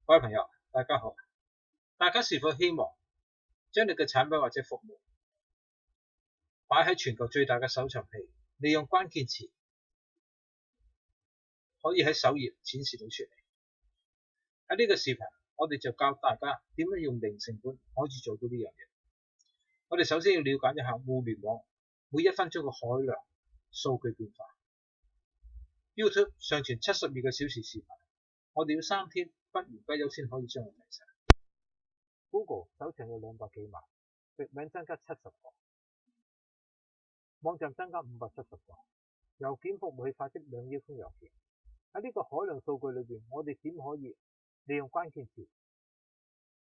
各位朋友，大家好。大家是否希望將你嘅產品或者服務擺喺全球最大嘅搜尋器，利用關鍵詞可以喺首頁展示到出嚟？喺呢個視頻，我哋就教大家點樣用零成本可以做到呢樣嘢。我哋首先要了解一下互聯網每1分鐘嘅海量數據變化。YouTube 上傳72個小時視頻，我哋要3天不眠不休先可以將佢睇晒。Google 搜尋有200幾萬，域名增加70個，網站增加570個，郵件服務器發出2億封郵件。喺呢個海量數據裏邊，我哋點可以利用關鍵詞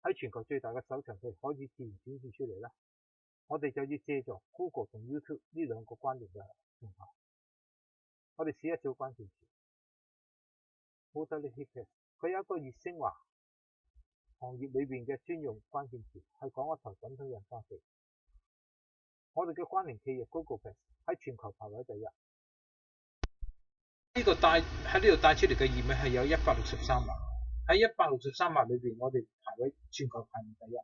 喺全球最大嘅搜尋器可以自然展示出嚟呢？我哋就要借助 Google 同 YouTube 呢2個關聯嘅平台。我哋試一試關鍵詞 Modelling Heat， 佢有一個熱升華行業裏邊嘅專用關鍵詞，係講一台滾筒印花機。我哋嘅關聯企業 Google 喺全球排位第1。喺呢度帶出嚟嘅頁面係有163萬，喺163萬裏邊，我哋排位全球排名第1。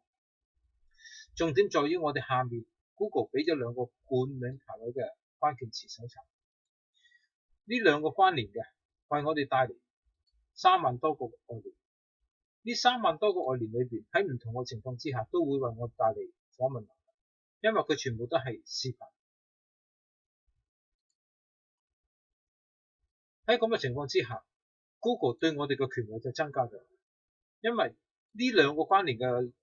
重點在於我哋下面 Google 俾咗2個冠名排位嘅關鍵詞搜尋，呢2個關聯嘅為我哋帶嚟3萬多個外聯。呢3萬多個外聯裏邊，喺唔同嘅情況之下，都會為我帶嚟訪問，因為佢全部都係視頻。喺咁嘅情況之下 ，Google 對我哋嘅權威就增加咗，因為呢2個關聯嘅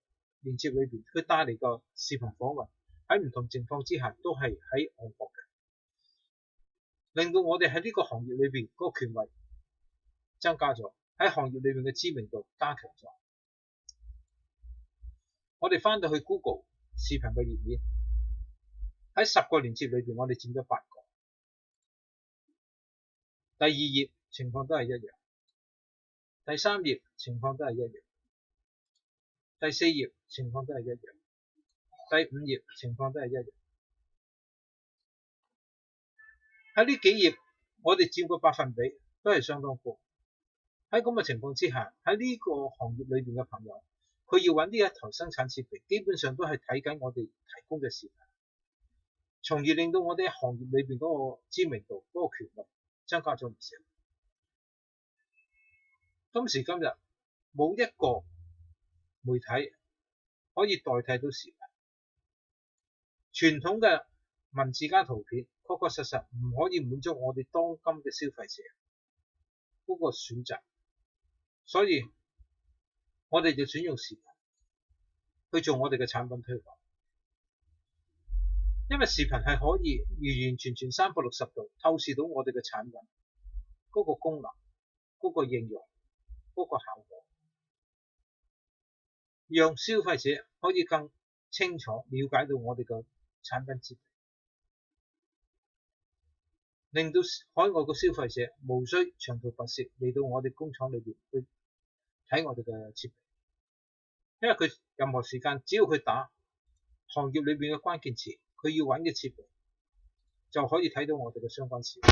連接裏邊，佢帶嚟嘅視頻訪問喺唔同情況之下都係喺外國嘅，令到我哋喺呢個行業裏邊嗰個權威增加咗，喺行業裏面嘅知名度加強咗。我哋翻到去 Google 視頻嘅頁面，喺10個連接裏邊，我哋佔咗8個。第2頁情況都係一樣，第3頁情況都係一樣，第4頁情況都係一樣，第5頁情況都係一樣。喺呢幾頁，我哋佔個百分比都係相當高。喺咁嘅情況之下，喺呢個行業裏邊嘅朋友，佢要揾呢一台生產設備，基本上都係睇緊我哋提供嘅視頻，從而令到我哋喺行業裏邊嗰個知名度、嗰個權力增加咗唔少。今時今日，冇一個媒體可以代替到視頻。傳統嘅文字加圖片，確確實實唔可以滿足我哋當今嘅消費者嗰個選擇，所以我哋就選用視頻去做我哋嘅產品推廣。因為視頻係可以完完全全360度透視到我哋嘅產品嗰個功能、嗰個應用、嗰個效果，讓消費者可以更清楚了解到我哋嘅產品設備，令到海外嘅消費者無需長途跋涉嚟到我哋工廠裏邊去睇我哋嘅設備，因為佢任何時間只要佢打行業裏邊嘅關鍵詞，佢要揾嘅設備就可以睇到我哋嘅相關設備。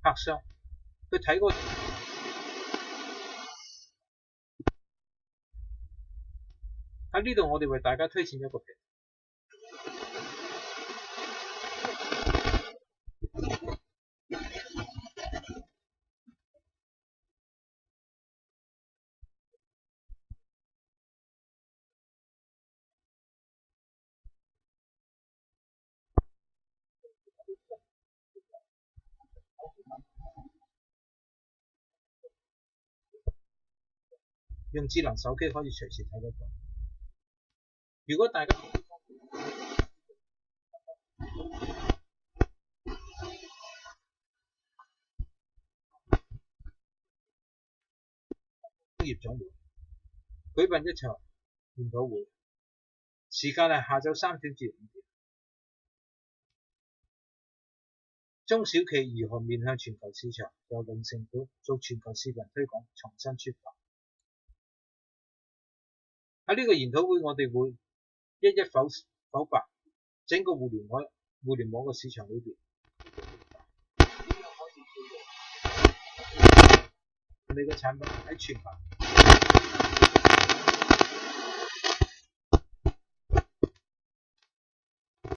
客商佢睇嗰喺呢度，我哋為大家推薦一個平台，用智能手機可以隨時睇得到。如果大家工業總會舉辦一場研討會，時間係下晝3點至5點。中小企如何面向全球市場，由零成本做全球視頻推廣重新出發。喺呢個研討會，我哋會一一剖白整個互聯網嘅市場裏邊，點樣可以叫做你嘅產品喺全球